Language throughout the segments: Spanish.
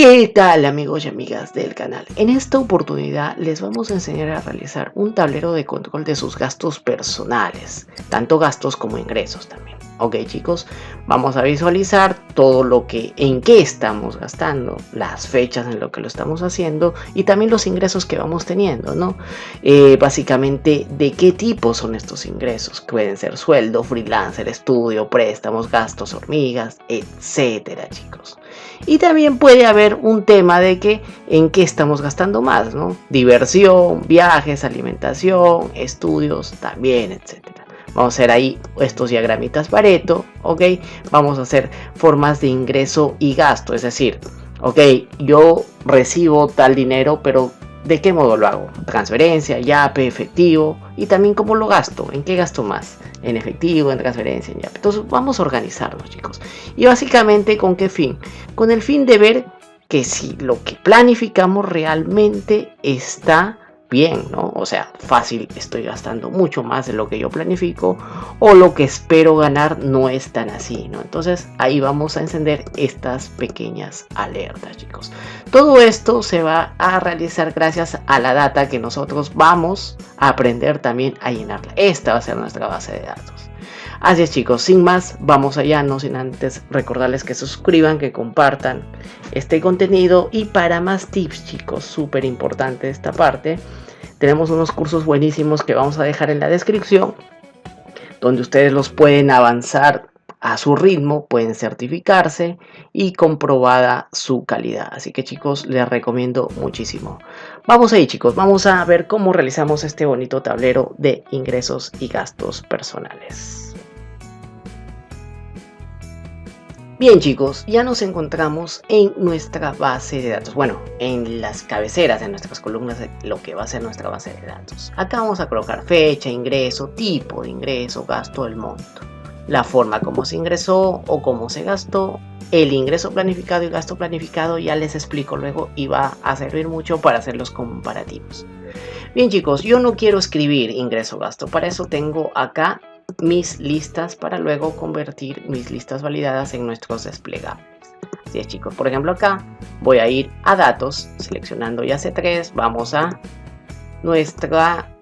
¿Qué tal, amigos y amigas del canal? En esta oportunidad les vamos a enseñar a realizar un tablero de control de sus gastos personales, tanto gastos como ingresos también. Ok, chicos, vamos a visualizar todo lo que, en qué estamos gastando, las fechas en lo que lo estamos haciendo y también los ingresos que vamos teniendo, ¿no? Básicamente, ¿de qué tipo son estos ingresos? Pueden ser sueldo, freelancer, estudio, préstamos, gastos hormigas, etcétera, chicos. Y también puede haber un tema de que en qué estamos gastando más, ¿no? Diversión, viajes, alimentación, estudios, también, etcétera. Vamos a hacer ahí estos diagramitas Pareto, ¿ok? Vamos a hacer formas de ingreso y gasto, es decir, ok, yo recibo tal dinero, pero ¿de qué modo lo hago? Transferencia, YAPE, efectivo, y también cómo lo gasto, en qué gasto más, en efectivo, en transferencia, en YAPE. Entonces vamos a organizarnos, chicos. Y básicamente, ¿con qué fin? Con el fin de ver que si lo que planificamos realmente está bien, ¿no? O sea, fácil, estoy gastando mucho más de lo que yo planifico, o lo que espero ganar no es tan así, ¿no? Entonces ahí vamos a encender estas pequeñas alertas, chicos. Todo esto se va a realizar gracias a la data que nosotros vamos a aprender también a llenarla. Esta va a ser nuestra base de datos. Así es, chicos, sin más, vamos allá, no sin antes recordarles que se suscriban, que compartan este contenido. Y para más tips, chicos, súper importante esta parte, tenemos unos cursos buenísimos que vamos a dejar en la descripción, donde ustedes los pueden avanzar a su ritmo, pueden certificarse y comprobada su calidad. Así que, chicos, les recomiendo muchísimo. Vamos ahí, chicos, vamos a ver cómo realizamos este bonito tablero de ingresos y gastos personales. Bien, chicos, ya nos encontramos en nuestra base de datos. Bueno, en las cabeceras de nuestras columnas de lo que va a ser nuestra base de datos. Acá vamos a colocar fecha, ingreso, tipo de ingreso, gasto, el monto, la forma como se ingresó o cómo se gastó, el ingreso planificado y gasto planificado. Ya les explico luego y va a servir mucho para hacer los comparativos. Bien, chicos, yo no quiero escribir ingreso-gasto. Para eso tengo acá mis listas para luego convertir mis listas validadas en nuestros desplegables. Así es, chicos, por ejemplo, acá voy a ir a datos, seleccionando ya C3, vamos a nuestra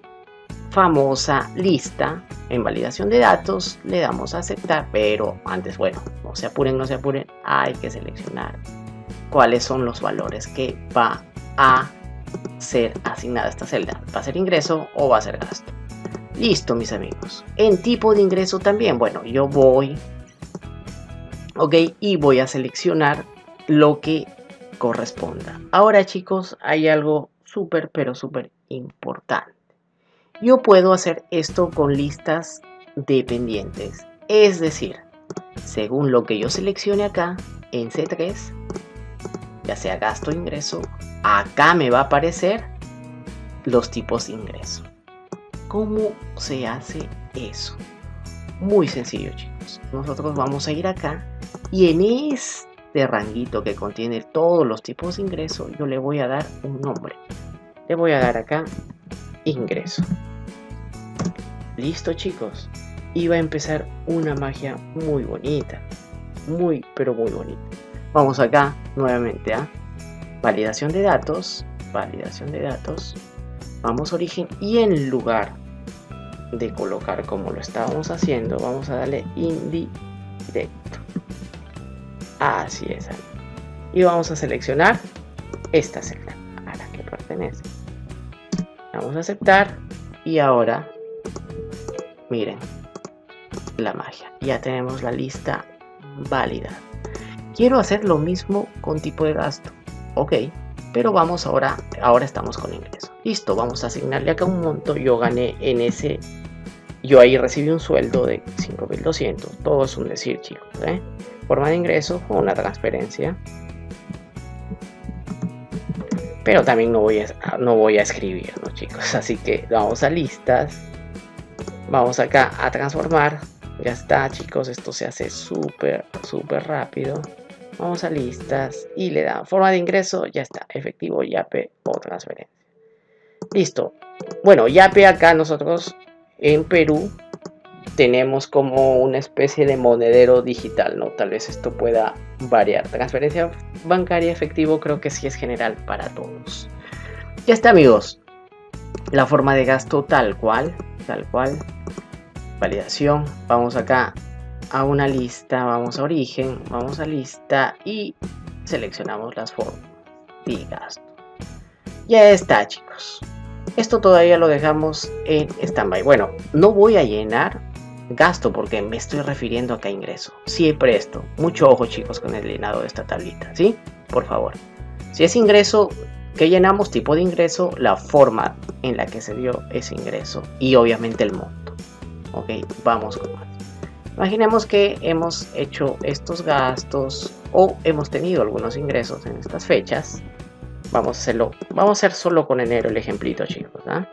famosa lista en validación de datos, le damos a aceptar, pero antes, bueno, no se apuren, hay que seleccionar cuáles son los valores que va a ser asignada esta celda. ¿Va a ser ingreso o va a ser gasto? Listo, mis amigos. En tipo de ingreso también, bueno, yo voy, ok, y voy a seleccionar lo que corresponda. Ahora, chicos, hay algo súper, pero súper importante. Yo puedo hacer esto con listas dependientes. Es decir, según lo que yo seleccione acá en C3, ya sea gasto o ingreso, acá me va a aparecer los tipos de ingreso. ¿Cómo se hace eso? Muy sencillo, chicos. Nosotros vamos a ir acá y en este ranguito que contiene todos los tipos de ingreso, yo le voy a dar un nombre. Le voy a dar acá ingreso. Listo, chicos. Y va a empezar una magia muy bonita. Muy, pero muy bonita. Vamos acá nuevamente a validación de datos. Validación de datos. Vamos a origen y en lugar de colocar como lo estábamos haciendo, vamos a darle indirecto. Así es. Y vamos a seleccionar esta celda a la que pertenece. Vamos a aceptar y ahora miren la magia. Ya tenemos la lista válida. Quiero hacer lo mismo con tipo de gasto. Ok. Pero vamos ahora estamos con ingreso. Listo, vamos a asignarle acá un monto. Yo gané en ese, yo ahí recibí un sueldo de 5.200. Todo es un decir, chicos, ¿eh? Forma de ingreso o una transferencia. Pero también no voy a escribir, ¿no, chicos? Así que vamos a listas. Vamos acá a transformar. Ya está, chicos, esto se hace súper rápido. Vamos a listas y le damos forma de ingreso, ya está, efectivo, YAPE o transferencia. Listo. Bueno, YAPE acá nosotros en Perú tenemos como una especie de monedero digital, ¿no? Tal vez esto pueda variar. Transferencia bancaria efectivo creo que sí es general para todos. Ya está, amigos. La forma de gasto tal cual. Validación. Vamos acá a una lista, vamos a origen, vamos a lista y seleccionamos las formas de gasto. Ya está, chicos. Esto todavía lo dejamos en standby. Bueno, no voy a llenar gasto porque me estoy refiriendo acá a ingreso. Siempre esto. Mucho ojo, chicos, con el llenado de esta tablita, ¿sí? Por favor. Si es ingreso, ¿qué llenamos? Tipo de ingreso, la forma en la que se dio ese ingreso y obviamente el monto. Ok, vamos con más. Imaginemos que hemos hecho estos gastos o hemos tenido algunos ingresos en estas fechas. Vamos a hacer solo con enero el ejemplito, chicos, ¿no?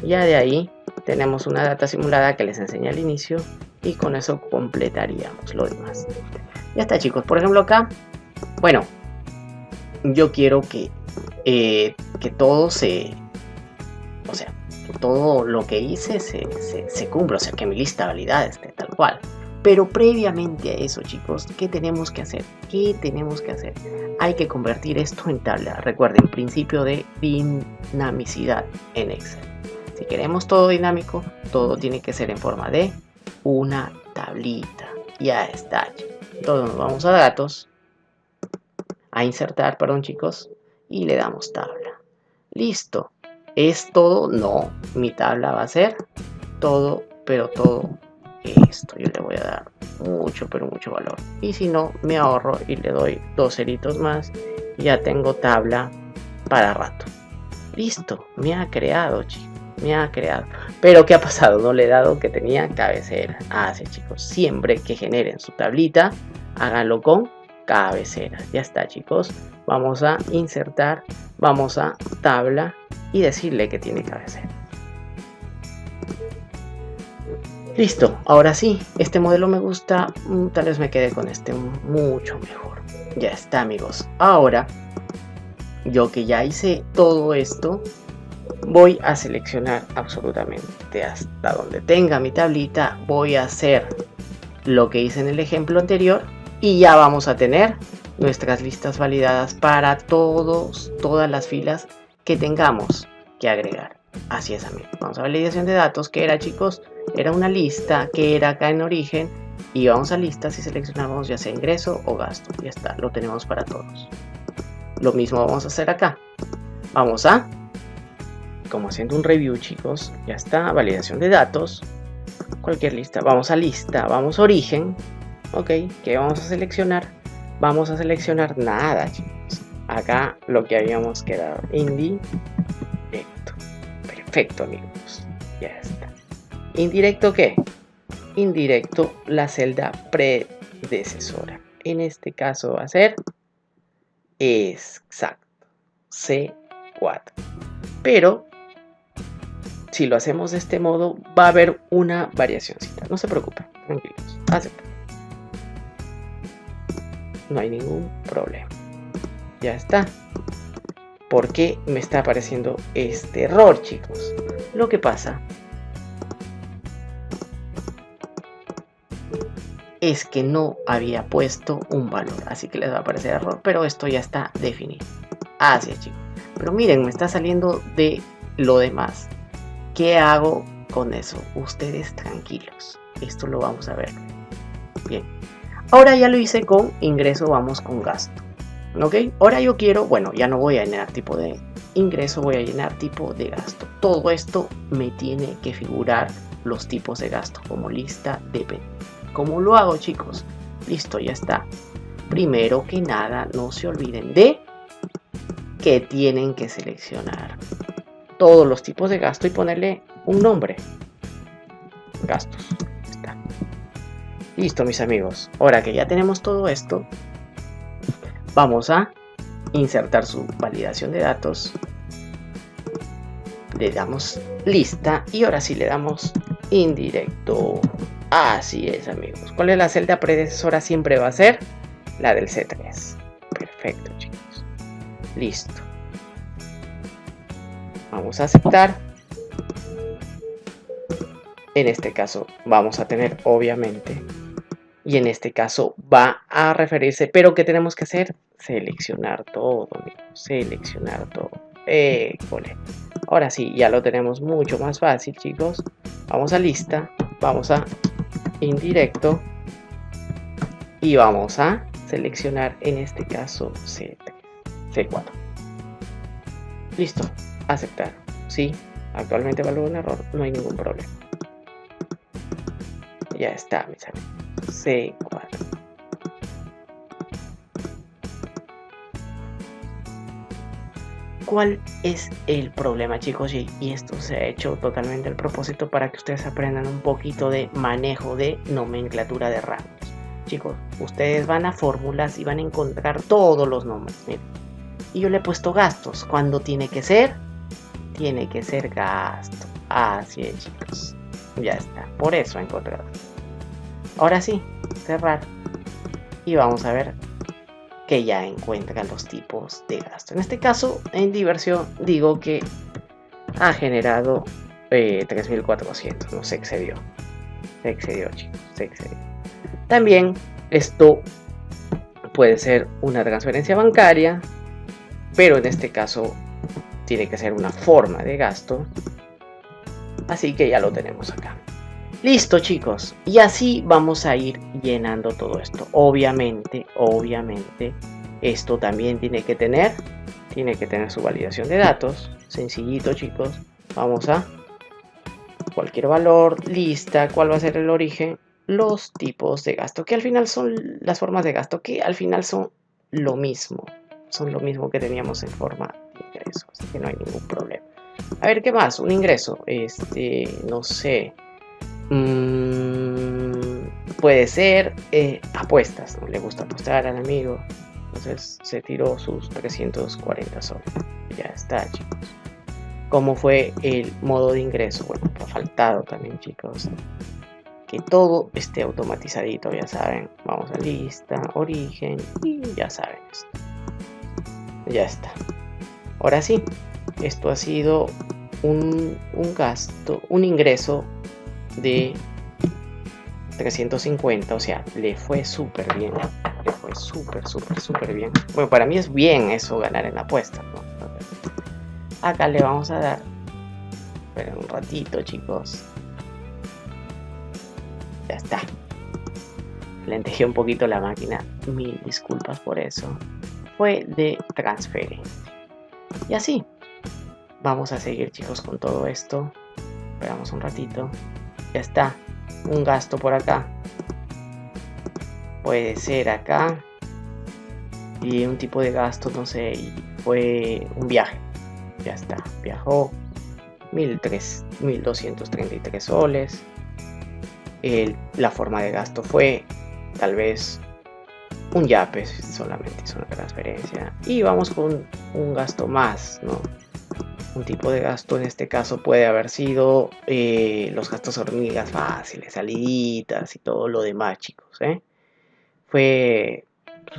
Ya de ahí tenemos una data simulada que les enseña al inicio y con eso completaríamos lo demás. Ya está, chicos. Por ejemplo acá, bueno, yo quiero que todo o sea, que todo lo que hice se cumpla, o sea, que mi lista de validada esté tal cual. Pero previamente a eso, chicos, ¿qué tenemos que hacer? Hay que convertir esto en tabla. Recuerden, principio de dinamicidad en Excel. Si queremos todo dinámico, todo tiene que ser en forma de una tablita. Ya está. Entonces nos vamos a datos, a insertar, perdón, chicos, y le damos tabla. Listo. ¿Es todo? No. Mi tabla va a ser todo, pero todo esto. Yo le voy a dar mucho, pero mucho valor. Y si no, me ahorro y le doy 2 ceritos más. Ya tengo tabla para rato. Listo. Me ha creado, chicos. Pero ¿qué ha pasado? No le he dado que tenía cabecera. Sí, chicos. Siempre que generen su tablita, háganlo con cabecera. Ya está, chicos. Vamos a insertar. Vamos a tabla y decirle que tiene cabecera. Listo, ahora sí, este modelo me gusta, tal vez me quede con este mucho mejor. Ya está, amigos. Ahora, yo que ya hice todo esto, voy a seleccionar absolutamente hasta donde tenga mi tablita. Voy a hacer lo que hice en el ejemplo anterior y ya vamos a tener nuestras listas validadas para todas las filas que tengamos que agregar. Así es, amigos. Vamos a validación de datos, que era, chicos, era una lista que era acá en origen, y vamos a listas y seleccionamos ya sea ingreso o gasto. Ya está, lo tenemos para todos. Lo mismo vamos a hacer acá. Vamos a, como haciendo un review, chicos, ya está, validación de datos, cualquier lista, vamos a lista, vamos a origen, ok, ¿qué vamos a seleccionar? Vamos a seleccionar nada, chicos, acá lo que habíamos quedado, indirecto. Perfecto, amigos, ya está. ¿Indirecto qué? Indirecto la celda predecesora. En este caso va a ser exacto C4. Pero si lo hacemos de este modo va a haber una variacióncita. No se preocupen, tranquilos. Acepten. No hay ningún problema. Ya está. ¿Por qué me está apareciendo este error, chicos? Lo que pasa es que no había puesto un valor, así que les va a aparecer error, pero esto ya está definido. Así es, chicos. Pero miren, me está saliendo de lo demás. ¿Qué hago con eso? Ustedes tranquilos. Esto lo vamos a ver. Bien. Ahora ya lo hice con ingreso, vamos con gasto. ¿Ok? Ahora yo quiero, bueno, ya no voy a llenar tipo de ingreso, voy a llenar tipo de gasto. Todo esto me tiene que figurar los tipos de gasto como lista de pendiente. ¿Cómo lo hago, chicos? Listo, ya está. Primero que nada, no se olviden de que tienen que seleccionar todos los tipos de gasto y ponerle un nombre. Gastos. Está. Listo, mis amigos. Ahora que ya tenemos todo esto, vamos a insertar su validación de datos. Le damos lista y ahora sí le damos indirecto. Así es, amigos. ¿Cuál es la celda predecesora? Siempre va a ser la del C3. Perfecto, chicos. Listo. Vamos a aceptar. En este caso vamos a tener obviamente, y en este caso va a referirse, pero ¿qué tenemos que hacer? Seleccionar todo, amigos, seleccionar todo. École. Ahora sí, ya lo tenemos mucho más fácil, chicos. Vamos a lista, vamos a indirecto y vamos a seleccionar en este caso C3, C4. Listo, aceptar. Sí, actualmente valoro un error, no hay ningún problema. Ya está, mis amigos. C4. ¿Cuál es el problema, chicos? Y esto se ha hecho totalmente al propósito para que ustedes aprendan un poquito de manejo de nomenclatura de rangos. Chicos, ustedes van a fórmulas y van a encontrar todos los nombres. Miren. Y yo le he puesto gastos. Cuando tiene que ser gasto. Así es, chicos. Ya está. Por eso he encontrado. Ahora sí, cerrar. Y vamos a ver que ya encuentra los tipos de gasto. En este caso, en diversión, digo que ha generado 3.400. No se excedió. Se excedió, chicos. Se excedió. También esto puede ser una transferencia bancaria, pero en este caso tiene que ser una forma de gasto. Así que ya lo tenemos acá. Listo, chicos. Y así vamos a ir llenando todo esto. Obviamente, esto también tiene que tener su validación de datos. Sencillito, chicos. Vamos a cualquier valor, lista, ¿cuál va a ser el origen? Los tipos de gasto, que al final son las formas de gasto, que al final son lo mismo. Son lo mismo que teníamos en forma de ingresos, así que no hay ningún problema. A ver, ¿qué más? Un ingreso, no sé. Puede ser apuestas, ¿no? Le gusta apostar al amigo. Entonces se tiró sus 340 soles. Ya está, chicos. ¿Cómo fue el modo de ingreso? Bueno, ha faltado también, chicos, que todo esté automatizadito, ya saben. Vamos a lista, origen y ya saben esto. Ya está. Ahora sí, esto ha sido un gasto, un ingreso de 350, o sea, le fue súper bien. Le fue súper bien. Bueno, para mí es bien eso, ganar en apuestas, ¿no? Acá le vamos a dar, esperen un ratito, chicos. Ya está. Lentejé un poquito la máquina. Mil disculpas por eso. Fue de transferencia. Y así. Vamos a seguir, chicos, con todo esto. Esperamos un ratito. Ya está. Un gasto por acá. Puede ser acá. Y un tipo de gasto, no sé. Fue un viaje. Ya está. Viajó. 1.233 soles. La forma de gasto fue tal vez un yape, solamente hizo una transferencia. Y vamos con un gasto más, ¿no? Un tipo de gasto en este caso puede haber sido los gastos hormigas fáciles, saliditas y todo lo demás, chicos, Fue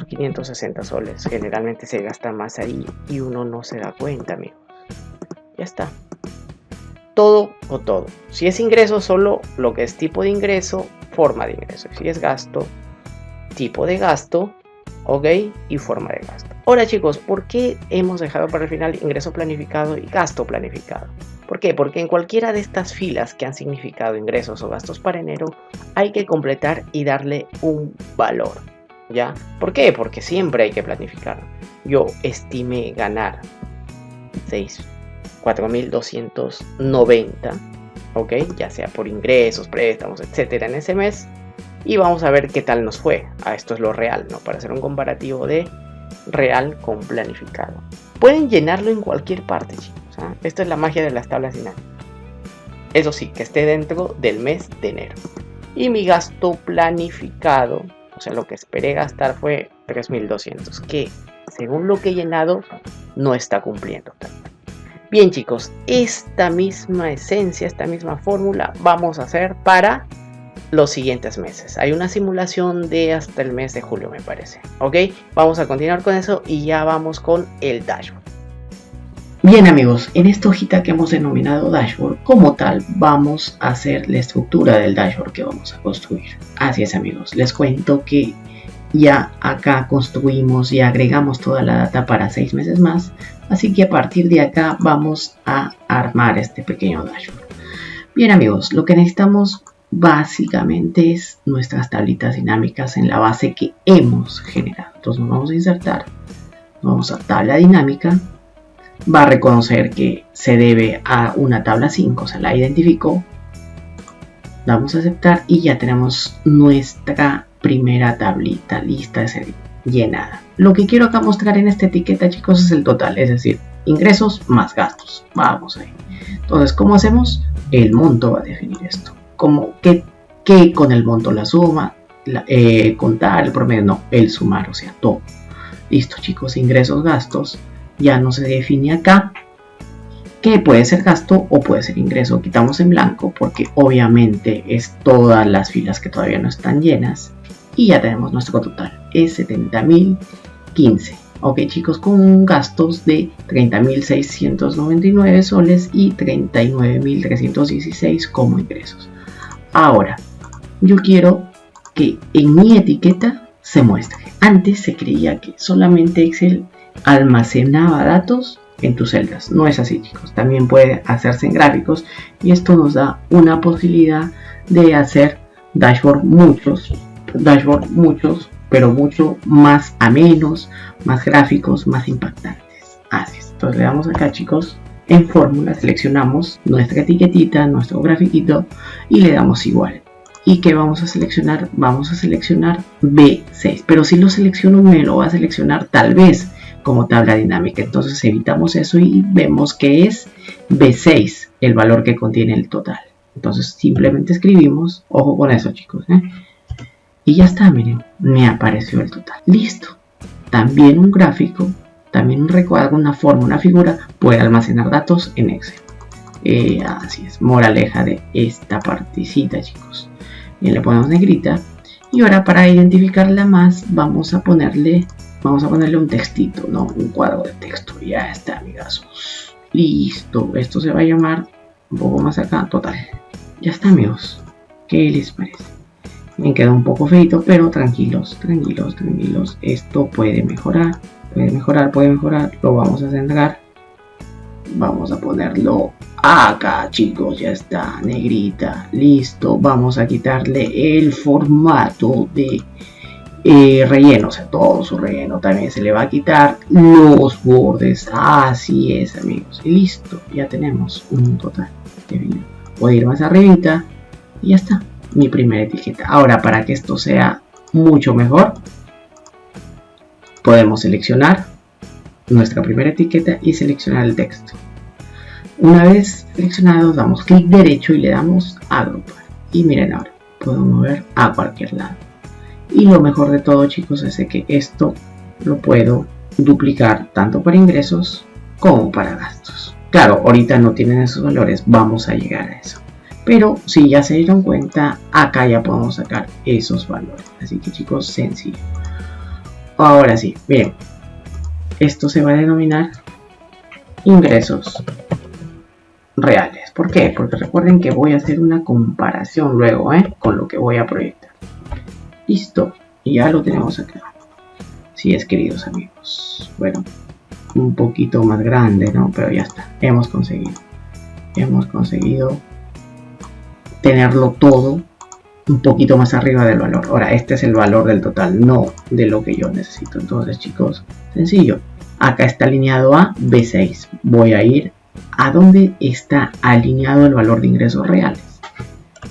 560 soles. Generalmente se gasta más ahí y uno no se da cuenta, amigos. Ya está. Todo o todo. Si es ingreso, solo lo que es tipo de ingreso, forma de ingreso. Si es gasto, tipo de gasto, ok, y forma de gasto. Ahora, chicos, ¿por qué hemos dejado para el final ingreso planificado y gasto planificado? ¿Por qué? Porque en cualquiera de estas filas que han significado ingresos o gastos para enero, hay que completar y darle un valor, ¿ya? ¿Por qué? Porque siempre hay que planificar. Yo estimé ganar 4.290, ok, ya sea por ingresos, préstamos, etcétera, en ese mes, y vamos a ver qué tal nos fue. Esto es lo real, ¿no? Para hacer un comparativo de real con planificado. Pueden llenarlo en cualquier parte, chicos. Esto es la magia de las tablas dinámicas. Eso sí, que esté dentro del mes de enero. Y mi gasto planificado, o sea, lo que esperé gastar fue 3.200, que según lo que he llenado no está cumpliendo. Bien, chicos, esta misma esencia, esta misma fórmula vamos a hacer para los siguientes meses. Hay una simulación de hasta el mes de julio, me parece. Ok, vamos a continuar con eso y ya vamos con el dashboard. Bien amigos, en esta hojita que hemos denominado dashboard, como tal, vamos a hacer la estructura del dashboard que vamos a construir. Así es amigos, les cuento que ya acá construimos y agregamos toda la data para 6 meses más, así que a partir de acá vamos a armar este pequeño dashboard. Bien amigos, lo que necesitamos básicamente es nuestras tablitas dinámicas en la base que hemos generado. Entonces nos vamos a insertar, vamos a tabla dinámica, va a reconocer que se debe a una tabla 5, o sea la identificó, damos a aceptar y ya tenemos nuestra primera tablita lista de ser llenada. Lo que quiero acá mostrar en esta etiqueta chicos es el total, es decir, ingresos más gastos. Vamos ahí. Entonces, ¿cómo hacemos? El monto va a definir esto. Como que con el monto, la suma, contar, el promedio, no, el sumar, o sea, todo. Listo chicos, ingresos, gastos, ya no se define acá que puede ser gasto o puede ser ingreso. Quitamos en blanco porque obviamente es todas las filas que todavía no están llenas. Y ya tenemos nuestro total, es 70.015. Ok chicos, con gastos de 30.699 soles y 39.316 como ingresos. Ahora, yo quiero que en mi etiqueta se muestre. Antes se creía que solamente Excel almacenaba datos en tus celdas. No es así chicos, también puede hacerse en gráficos y esto nos da una posibilidad de hacer dashboard muchos, pero mucho más amenos, más gráficos, más impactantes. Así es. Entonces le damos acá chicos en fórmula, seleccionamos nuestra etiquetita, nuestro grafiquito y le damos igual. ¿Y qué vamos a seleccionar? Vamos a seleccionar B6, pero si lo selecciono me lo va a seleccionar tal vez como tabla dinámica, entonces evitamos eso y vemos que es B6 el valor que contiene el total. Entonces simplemente escribimos, ojo con eso chicos, y ya está, miren, me apareció el total. Listo. También un gráfico, también un recuadro, una forma, una figura puede almacenar datos en Excel. Así es, moraleja de esta partecita chicos. Bien, le ponemos negrita y ahora para identificarla más vamos a ponerle un textito, no un cuadro de texto. Ya está amigazos. Listo, esto se va a llamar un poco más acá, total. Ya está amigos, ¿qué les parece? Me queda un poco feito, pero tranquilos, esto puede mejorar, lo vamos a centrar, vamos a ponerlo acá chicos, ya está, negrita, listo, vamos a quitarle el formato de relleno, o sea, todo su relleno, también se le va a quitar los bordes, así es amigos, y listo, ya tenemos un total, voy a ir más arribita y ya está. Mi primera etiqueta. Ahora, para que esto sea mucho mejor, podemos seleccionar nuestra primera etiqueta y seleccionar el texto. Una vez seleccionado, damos clic derecho y le damos a agrupar. Y miren ahora, puedo mover a cualquier lado. Y lo mejor de todo chicos es que esto lo puedo duplicar tanto para ingresos como para gastos. Claro, ahorita no tienen esos valores, vamos a llegar a eso. Pero si ya se dieron cuenta, acá ya podemos sacar esos valores. Así que chicos, sencillo. Ahora sí, bien. Esto se va a denominar ingresos reales. ¿Por qué? Porque recuerden que voy a hacer una comparación luego con lo que voy a proyectar. Listo. Y ya lo tenemos acá. Sí es, queridos amigos. Bueno, un poquito más grande, ¿no? Pero ya está. Hemos conseguido tenerlo todo un poquito más arriba del valor. Ahora, este es el valor del total, no de lo que yo necesito. Entonces, chicos, sencillo. Acá está alineado a B6. Voy a ir a donde está alineado el valor de ingresos reales.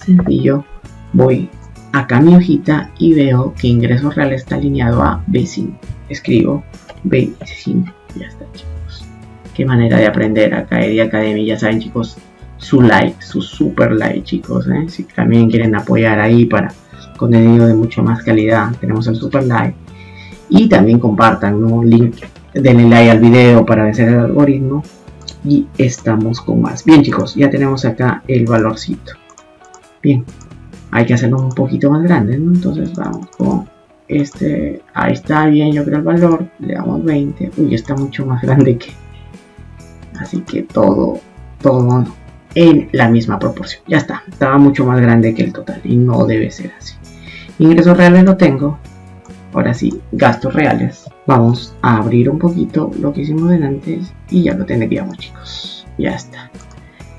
Sencillo. Voy acá a mi hojita y veo que ingresos reales está alineado a B5. Escribo B5. Ya está, chicos. Qué manera de aprender acá de Academy. Ya saben, chicos, su like, su super like chicos, si también quieren apoyar ahí para contenido de mucho más calidad, tenemos el super like y también compartan, ¿no? Link, denle like al video para vencer el algoritmo y estamos con más. Bien chicos, ya tenemos acá el valorcito. Bien, hay que hacerlo un poquito más grande, ¿no? Entonces vamos con este, ahí está bien, yo creo el valor, le damos 20, uy, está mucho más grande que Así que todo en la misma proporción. Ya está, estaba mucho más grande que el total y no debe ser así. Ingresos reales lo tengo. Ahora sí, gastos reales. Vamos a abrir un poquito lo que hicimos antes y ya lo tendríamos, chicos. Ya está.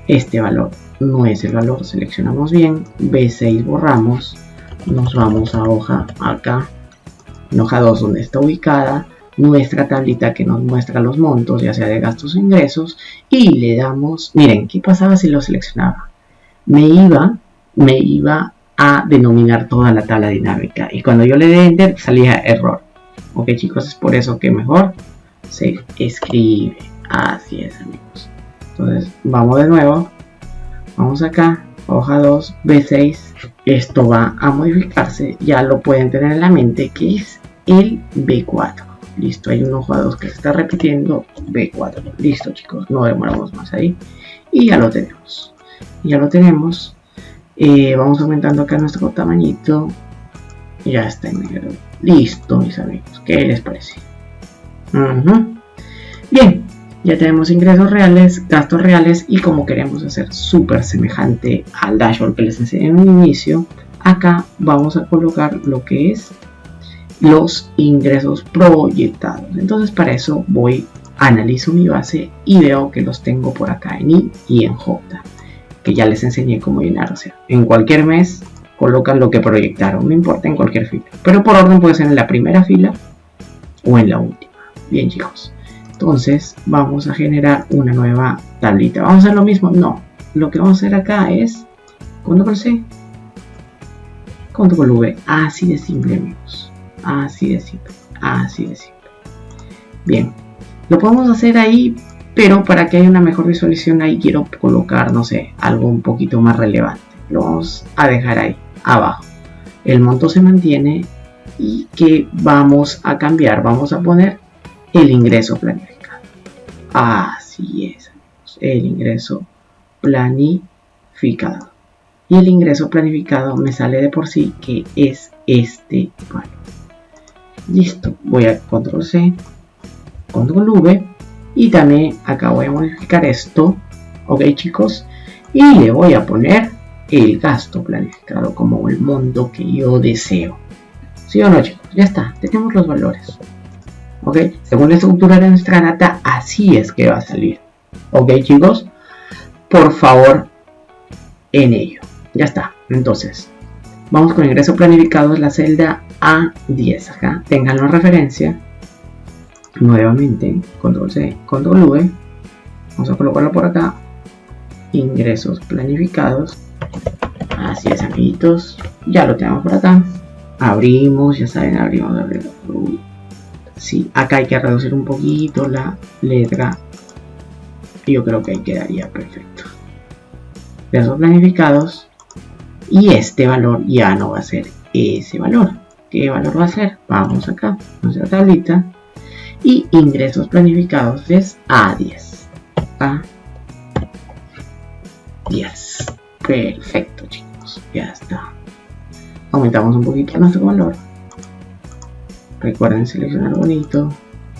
Este valor no es el valor, seleccionamos bien, B6 borramos, nos vamos a hoja acá, en hoja 2 donde está ubicada nuestra tablita que nos muestra los montos, ya sea de gastos o ingresos, y le damos, miren, ¿qué pasaba si lo seleccionaba? Me iba a denominar toda la tabla dinámica, y cuando yo le dé enter salía error. Ok, chicos, es por eso que mejor se escribe, así es, amigos. Entonces vamos de nuevo, vamos acá, hoja 2, B6, esto va a modificarse, ya lo pueden tener en la mente que es el B4. Listo, hay un hoja 2 que se está repitiendo, B4. Listo, chicos, no demoramos más ahí. Y ya lo tenemos. Vamos aumentando acá nuestro tamañito. Ya está en negro. Listo, mis amigos. ¿Qué les parece? Bien, ya tenemos ingresos reales, gastos reales. Y como queremos hacer súper semejante al dashboard que les enseñé en un inicio, acá vamos a colocar lo que es los ingresos proyectados. Entonces para eso analizo mi base y veo que los tengo por acá en I y en J, que ya les enseñé cómo llenar. O sea, en cualquier mes colocan lo que proyectaron, no importa, en cualquier fila, pero por orden puede ser en la primera fila o en la última. Bien, chicos, entonces vamos a generar una nueva tablita. ¿Vamos a hacer lo mismo? No, lo que vamos a hacer acá es control C, control V, así de simple, amigos. Así de simple. Bien, lo podemos hacer ahí, pero para que haya una mejor visualización ahí quiero colocar, no sé, algo un poquito más relevante. Lo vamos a dejar ahí abajo. El monto se mantiene y que vamos a cambiar, vamos a poner el ingreso planificado. Así es, amigos, el ingreso planificado. Y el ingreso planificado me sale de por sí que es este valor. Listo, voy a control C, control V y también acá voy a modificar esto, ok, chicos, y le voy a poner el gasto planificado como el monto que yo deseo. ¿Sí o no, chicos? Ya está, tenemos los valores, ok, según la estructura de nuestra data, así es que va a salir, ok, chicos, por favor, en ello. Ya está, entonces vamos con ingreso planificado, la celda A10 acá, tenganlo en referencia. Nuevamente, control C, control V, vamos a colocarlo por acá, ingresos planificados, así es, amiguitos, ya lo tenemos por acá, abrimos, ya saben, abrimos. Sí, acá hay que reducir un poquito la letra, y yo creo que ahí quedaría perfecto. Ingresos planificados, y este valor ya no va a ser ese valor. ¿Qué valor va a ser? Vamos acá, nuestra tablita, y ingresos planificados es A10. A10. Perfecto, chicos, ya está. Aumentamos un poquito nuestro valor. Recuerden seleccionar bonito.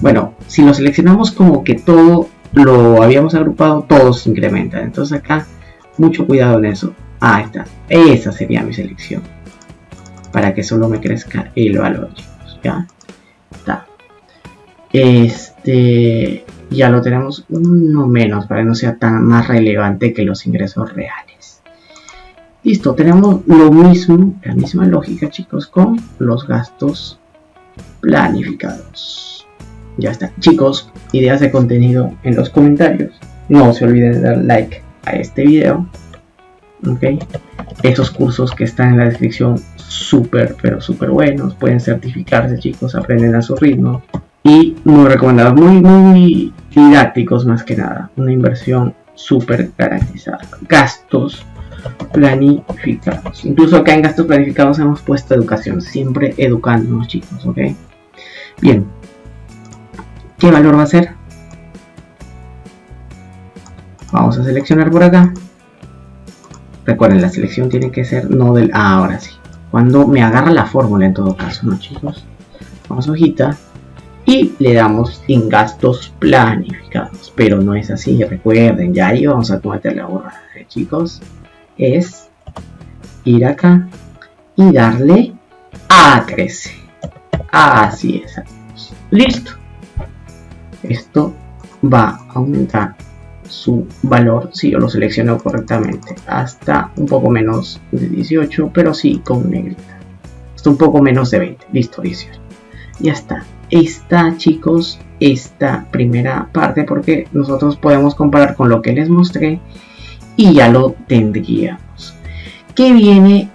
Bueno, si lo seleccionamos como que todo lo habíamos agrupado, todo se incrementa. Entonces acá, mucho cuidado en eso. Ahí está, esa sería mi selección, para que solo me crezca el valor, chicos. Ya está, ya lo tenemos uno menos para que no sea tan más relevante que los ingresos reales. Listo, tenemos lo mismo, la misma lógica, chicos, con los gastos planificados. Ya está, chicos, ideas de contenido en los comentarios, no se olviden de dar like a este video. Ok, esos cursos que están en la descripción, súper pero súper buenos, pueden certificarse, chicos, aprenden a su ritmo y muy recomendados, muy didácticos, más que nada, una inversión súper garantizada. Gastos planificados, incluso acá en gastos planificados hemos puesto educación, siempre educándonos, chicos. Ok, bien, ¿qué valor va a ser? Vamos a seleccionar por acá. Recuerden, la selección tiene que ser no del... ahora sí. Cuando me agarra la fórmula en todo caso, ¿no, chicos? Vamos a hojita. y le damos en gastos planificados, pero no es así, recuerden, ya ahí vamos a cometer la borrada, chicos, es ir acá y darle a 13, así es, amigos. Listo, esto va a aumentar su valor si yo lo selecciono correctamente hasta un poco menos de 18, pero sí con negrita, hasta un poco menos de 20, listo, 18, ya está. Esta, chicos, esta primera parte, porque nosotros podemos comparar con lo que les mostré y ya lo tendríamos. ¿Qué viene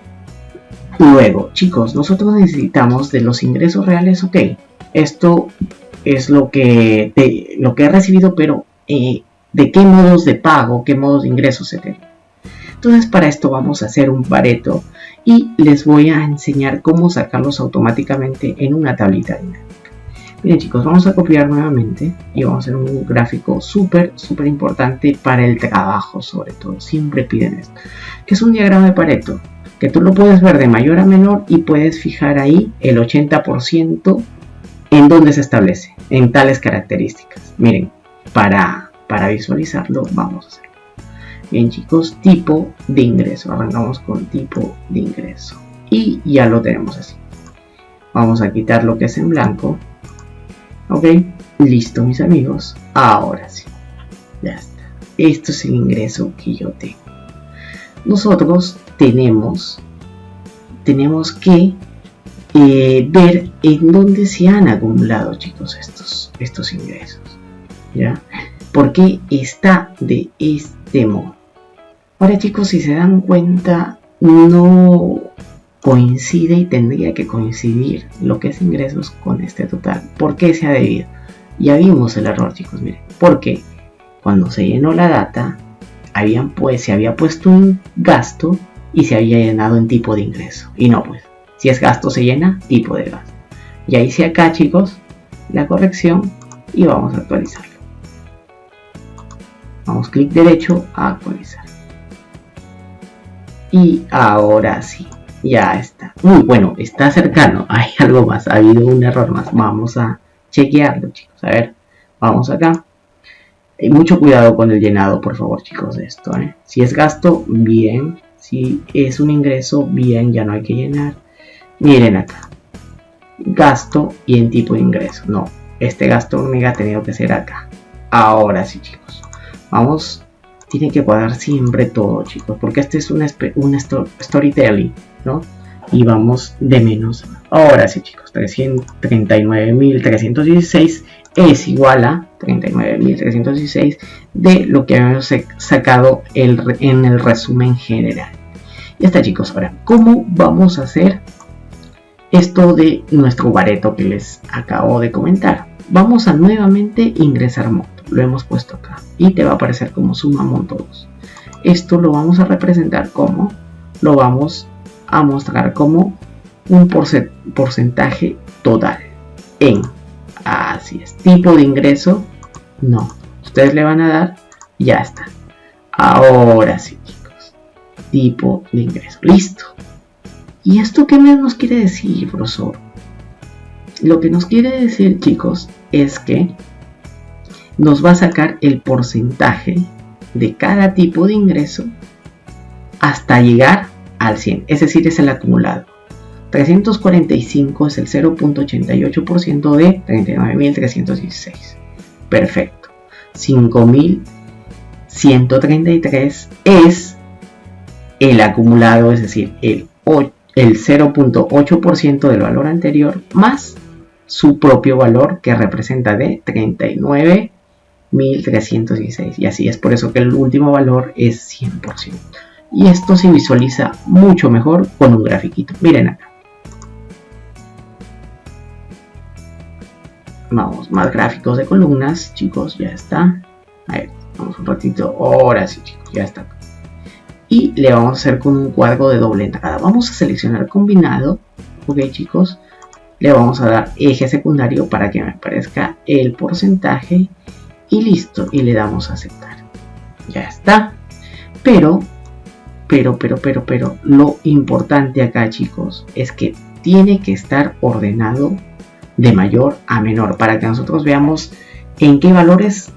luego? Chicos, nosotros necesitamos de los ingresos reales, ok, esto es lo que he recibido, pero de qué modos de pago, qué modos de ingresos se tienen. Entonces, para esto vamos a hacer un Pareto y les voy a enseñar cómo sacarlos automáticamente en una tablita dinámica. Miren, chicos, vamos a copiar nuevamente y vamos a hacer un gráfico súper importante para el trabajo, sobre todo. Siempre piden esto, que es un diagrama de Pareto, que tú lo puedes ver de mayor a menor y puedes fijar ahí el 80% en donde se establece, en tales características. Miren, para visualizarlo vamos a hacerlo. Bien, chicos, tipo de ingreso. Arrancamos con tipo de ingreso y ya lo tenemos así. Vamos a quitar lo que es en blanco. Ok, listo, mis amigos. Ahora sí, ya está. Esto es el ingreso que yo tengo. Nosotros tenemos que ver en dónde se han acumulado, chicos, estos ingresos, ¿ya? Porque está de este modo. Ahora, chicos, si se dan cuenta, no coincide y tendría que coincidir lo que es ingresos con este total. ¿Por qué se ha debido? Ya vimos el error, chicos, miren. Porque cuando se llenó la data, se había puesto un gasto y se había llenado en tipo de ingreso. Y no, pues, si es gasto se llena tipo de gasto. Ya hice acá, chicos, la corrección y vamos a actualizarlo. Vamos clic derecho a actualizar. Y ahora sí, ya está. Muy bueno, está cercano. Hay algo más, ha habido un error más. Vamos a chequearlo, chicos. A ver, vamos acá. Mucho cuidado con el llenado, por favor, chicos, de esto. Si es gasto, bien. Si es un ingreso, bien, ya no hay que llenar. Miren acá. Gasto y en tipo de ingreso. No, este gasto me ha tenido que ser acá. Ahora sí, chicos. Vamos, tiene que cuadrar siempre todo, chicos, porque este es un storytelling, ¿no? Y vamos de menos. Ahora sí, chicos, 39.316 es igual a 39.316 de lo que habíamos sacado en el resumen general. Ya está, chicos. Ahora, ¿cómo vamos a hacer esto de nuestro Pareto que les acabo de comentar? Vamos a nuevamente ingresar monto. Lo hemos puesto acá y te va a aparecer como suma monto 2. Esto lo vamos a representar como, lo vamos a mostrar como un porcentaje total en, así es, tipo de ingreso, no, ustedes le van a dar, ya está. Ahora sí, chicos, tipo de ingreso, listo. ¿Y esto qué nos quiere decir, profesor? Lo que nos quiere decir, chicos, es que nos va a sacar el porcentaje de cada tipo de ingreso hasta llegar al 100, es decir, es el acumulado. 345 es el 0.88% de 39.316. Perfecto. 5.133 es el acumulado, es decir, el 0.8% del valor anterior más su propio valor, que representa de 39.316, y así es por eso que el último valor es 100%. Y esto se visualiza mucho mejor con un grafiquito. Miren acá. Vamos, más gráficos de columnas, chicos, ya está. A ver, vamos un ratito. Ahora sí, chicos, ya está. Y le vamos a hacer con un cuadro de doble entrada. Vamos a seleccionar combinado. Ok, chicos. Le vamos a dar eje secundario para que me aparezca el porcentaje. Y listo. Y le damos a aceptar. Ya está. Pero, lo importante acá, chicos, es que tiene que estar ordenado de mayor a menor, para que nosotros veamos en qué valores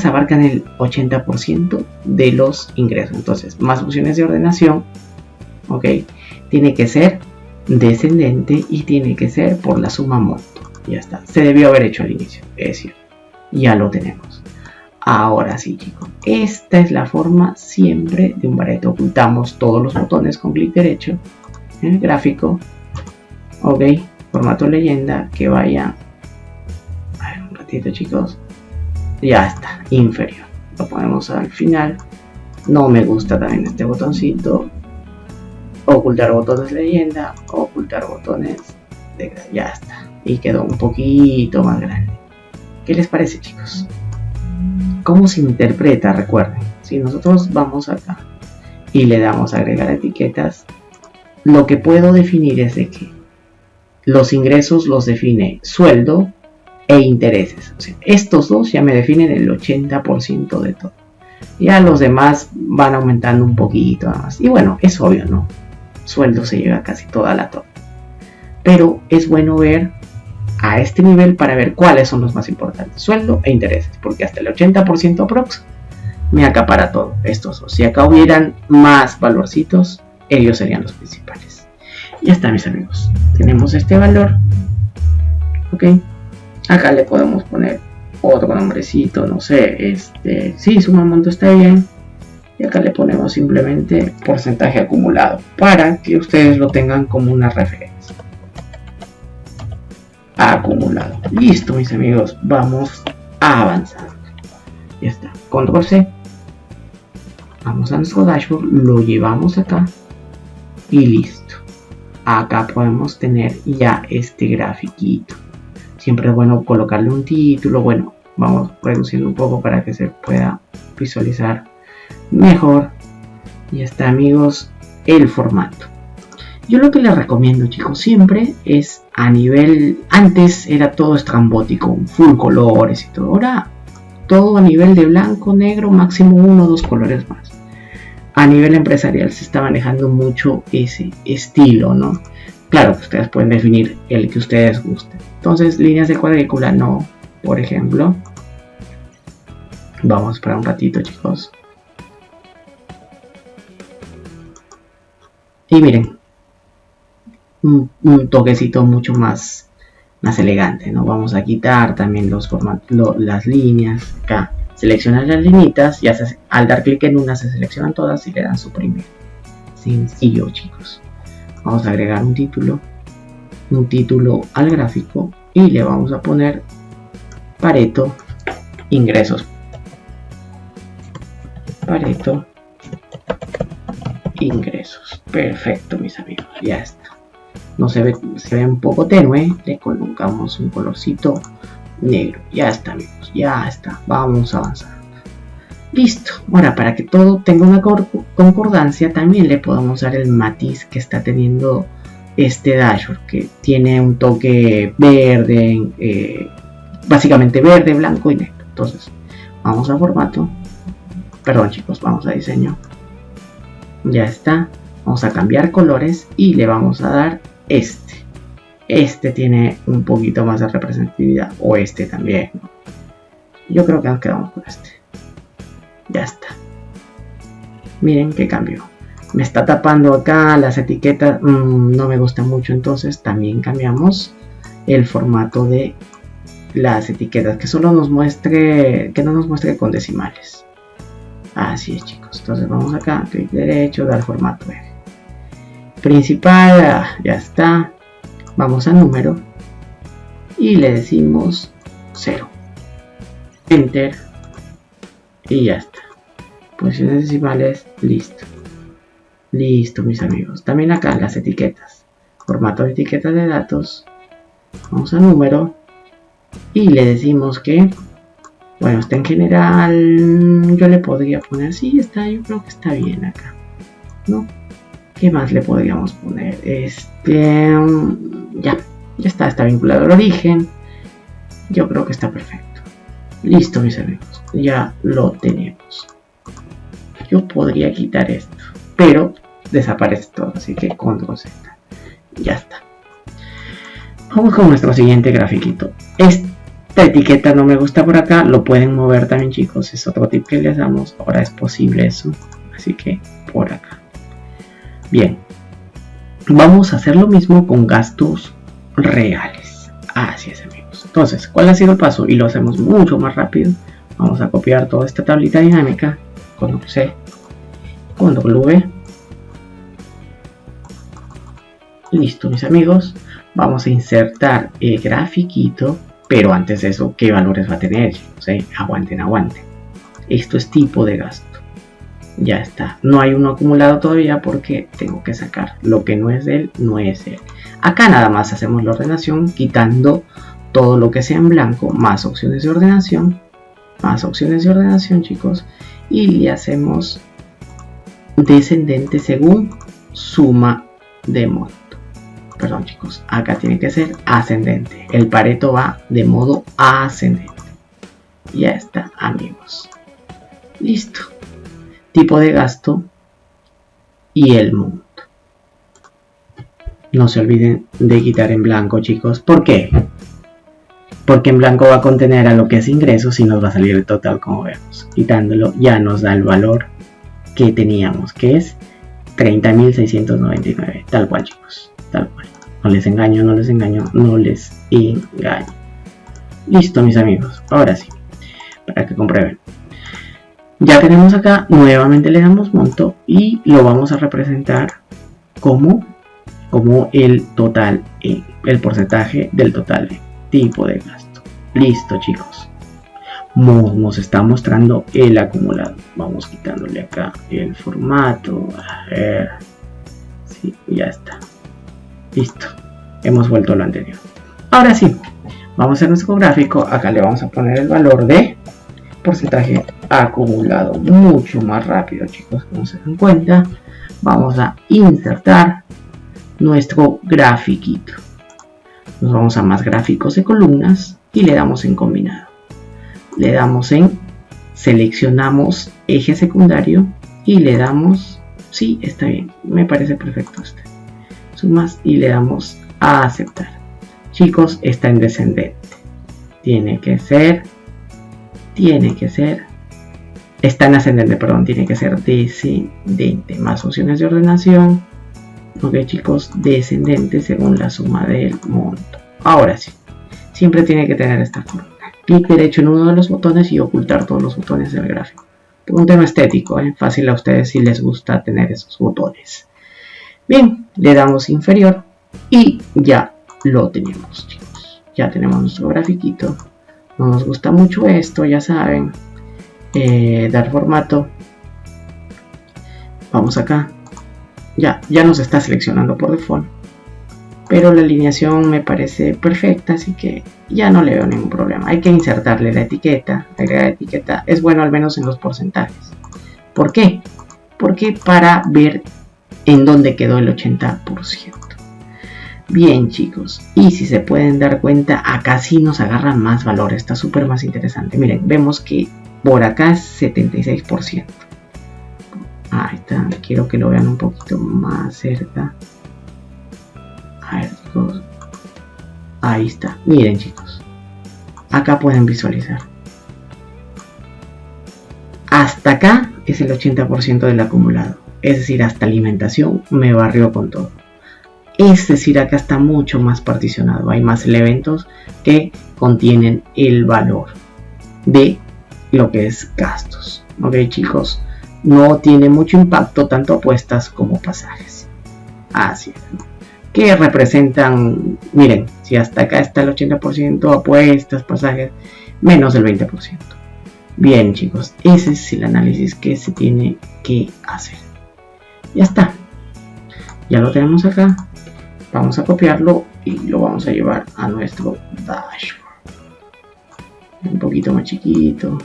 abarcan el 80% de los ingresos. Entonces, más opciones de ordenación, ok, tiene que ser descendente y tiene que ser por la suma monto. Ya está, se debió haber hecho al inicio, es decir, ya lo tenemos. Ahora sí, chicos, esta es la forma siempre de un Pareto. Ocultamos todos los botones con clic derecho en el gráfico, ok, formato leyenda, que vaya, a ver, un ratito, chicos, ya está, inferior, lo ponemos al final. No me gusta también este botoncito, ocultar botones leyenda, ocultar botones de, ya está, y quedó un poquito más grande. ¿Qué les parece, chicos? ¿Cómo se interpreta? Recuerden, si nosotros vamos acá y le damos a agregar etiquetas, lo que puedo definir es de que los ingresos los define sueldo e intereses. O sea, estos dos ya me definen el 80% de todo. Ya los demás van aumentando un poquito nada más. Y bueno, es obvio, ¿no? Sueldo se lleva casi toda la torta. Pero es bueno ver a este nivel para ver cuáles son los más importantes, sueldo e intereses, porque hasta el 80% aprox me acapara todo estos dos. Si acá hubieran más valorcitos, ellos serían los principales. Ya está, mis amigos, tenemos este valor, ok, acá le podemos poner otro nombrecito, no sé, sí, suma monto está bien, y acá le ponemos simplemente porcentaje acumulado para que ustedes lo tengan como una referencia. Acumulado. Listo, mis amigos, vamos avanzando. Ya está, control C, vamos a nuestro dashboard, lo llevamos acá y listo. Acá podemos tener ya este grafiquito. Siempre es bueno colocarle un título. Bueno, vamos reduciendo un poco para que se pueda visualizar mejor. Ya está, amigos, el formato. Yo lo que les recomiendo, chicos, siempre es a nivel, antes era todo estrambótico, full colores y todo, ahora todo a nivel de blanco, negro, máximo 1 o 2 colores más. A nivel empresarial se está manejando mucho ese estilo, ¿no? Claro que ustedes pueden definir el que ustedes gusten. Entonces, líneas de cuadrícula no, por ejemplo. Vamos a esperar un ratito, chicos. Y miren, un toquecito mucho más elegante, ¿no? Vamos a quitar también los formatos, las líneas. Acá seleccionan las linitas, ya al dar clic en una se seleccionan todas y le dan suprimir. Sencillo, chicos. Vamos a agregar un título al gráfico y le vamos a poner Pareto ingresos. Pareto ingresos. Perfecto, mis amigos, ya está. No se ve un poco tenue, le colocamos un colorcito negro. Ya está, amigos, ya está. Vamos a avanzar. Listo. Ahora, para que todo tenga una concordancia, también le podemos dar el matiz que está teniendo este dashboard, que tiene un toque verde, básicamente verde, blanco y negro. Entonces, vamos a formato. Perdón, chicos, vamos a diseño. Ya está. Vamos a cambiar colores y le vamos a dar este tiene un poquito más de representatividad, o este también, ¿no? Yo creo que nos quedamos con este. Ya está. Miren qué cambio. Me está tapando acá las etiquetas, no me gusta mucho, entonces también cambiamos el formato de las etiquetas, que solo nos muestre, que no nos muestre con decimales. Así es, chicos. Entonces vamos acá, clic derecho, dar formato F. Principal, ya está. Vamos a número y le decimos 0. Enter y ya está. Posiciones decimales, listo. Listo, mis amigos. También acá las etiquetas. Formato de etiquetas de datos. Vamos a número y le decimos que, bueno, está en general. Yo le podría poner, sí, está, yo creo que está bien acá, ¿no? ¿Qué más le podríamos poner? Ya está vinculado al origen. Yo creo que está perfecto. Listo, mis amigos, ya lo tenemos. Yo podría quitar esto, pero desaparece todo, así que control Z. Ya está. Vamos con nuestro siguiente grafiquito. Esta etiqueta no me gusta por acá, lo pueden mover también, chicos, es otro tip que les damos. Ahora es posible eso, así que por acá. Bien, vamos a hacer lo mismo con gastos reales. Así es, amigos. Entonces, ¿cuál ha sido el paso? Y lo hacemos mucho más rápido. Vamos a copiar toda esta tablita dinámica. Control C, Control V. Listo, mis amigos. Vamos a insertar el grafiquito. Pero antes de eso, ¿qué valores va a tener? Aguanten. Esto es tipo de gasto. Ya está. No hay uno acumulado todavía porque tengo que sacar. Lo que no es de él, no es de él. Acá nada más hacemos la ordenación quitando todo lo que sea en blanco. Más opciones de ordenación. Chicos. Y le hacemos descendente según suma de monto. Perdón, chicos, acá tiene que ser ascendente. El Pareto va de modo ascendente. Ya está, amigos. Listo. Tipo de gasto y el monto. No se olviden de quitar en blanco, chicos. ¿Por qué? Porque en blanco va a contener a lo que es ingresos y nos va a salir el total como vemos. Quitándolo ya nos da el valor que teníamos, que es 30.699. Tal cual, chicos. Tal cual. No les engaño. Listo, mis amigos. Ahora sí, para que comprueben. Ya tenemos acá, nuevamente le damos monto y lo vamos a representar como el total, el porcentaje del total, tipo de gasto. Listo, chicos. Nos está mostrando el acumulado. Vamos quitándole acá el formato. A ver. Sí, ya está. Listo, hemos vuelto a lo anterior. Ahora sí, vamos a hacer nuestro gráfico. Acá le vamos a poner el valor de porcentaje acumulado. Mucho más rápido, chicos, como se dan cuenta. Vamos a insertar nuestro grafiquito. Nos vamos a más gráficos de columnas y le damos en combinado. Le damos en seleccionamos eje secundario y le damos, sí, está bien, me parece perfecto este. Sumas y le damos a aceptar. Chicos, está en descendente. Tiene que ser. Está en ascendente, perdón. Tiene que ser descendente. Más opciones de ordenación. Ok, chicos, descendente según la suma del monto. Ahora sí. Siempre tiene que tener esta forma. Clic derecho en uno de los botones y ocultar todos los botones del gráfico. Por un tema estético, fácil a ustedes si les gusta tener esos botones. Bien, le damos inferior y ya lo tenemos, chicos. Ya tenemos nuestro grafiquito. No nos gusta mucho esto, ya saben. Dar formato. Vamos acá. Ya nos está seleccionando por default. Pero la alineación me parece perfecta, así que ya no le veo ningún problema. Hay que insertarle la etiqueta. Agregar etiqueta es bueno al menos en los porcentajes. ¿Por qué? Porque para ver en dónde quedó el 80%. Bien, chicos, y si se pueden dar cuenta, acá sí nos agarra más valor, está súper más interesante. Miren, vemos que por acá es 76%. Ahí está, quiero que lo vean un poquito más cerca. A ver, chicos. Ahí está, miren, chicos. Acá pueden visualizar. Hasta acá es el 80% del acumulado. Es decir, hasta alimentación me barrió con todo. Es decir, acá está mucho más particionado. Hay más elementos que contienen el valor de lo que es gastos. Ok, chicos, no tiene mucho impacto tanto apuestas como pasajes. Así es. Que representan, miren, si hasta acá está el 80% apuestas, pasajes, menos del 20%. Bien, chicos, ese es el análisis que se tiene que hacer. Ya está, ya lo tenemos acá. Vamos a copiarlo y lo vamos a llevar a nuestro dashboard. Un poquito más chiquito.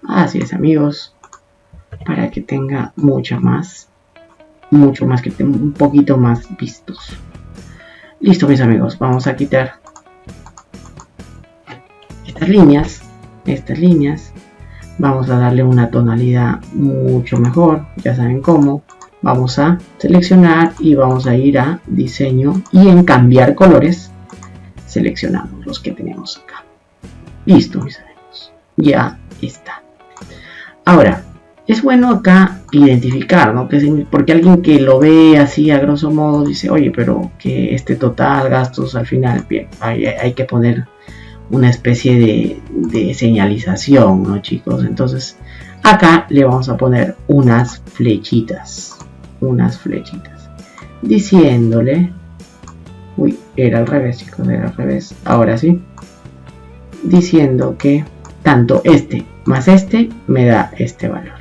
Así es, amigos, para que tenga mucho más que tenga un poquito más vistoso. Listo, mis amigos, vamos a quitar estas líneas. Vamos a darle una tonalidad mucho mejor, ya saben cómo. Vamos a seleccionar y vamos a ir a diseño y en cambiar colores seleccionamos los que tenemos acá. Listo, mis amigos, ya está. Ahora, es bueno acá identificar, ¿no? Porque alguien que lo ve así a grosso modo dice, oye, pero que este total gastos al final, bien, hay que poner una especie de señalización, ¿no, chicos? Entonces, acá le vamos a poner unas flechitas, diciéndole, uy, era al revés, chicos, era al revés, ahora sí, diciendo que tanto este más este me da este valor.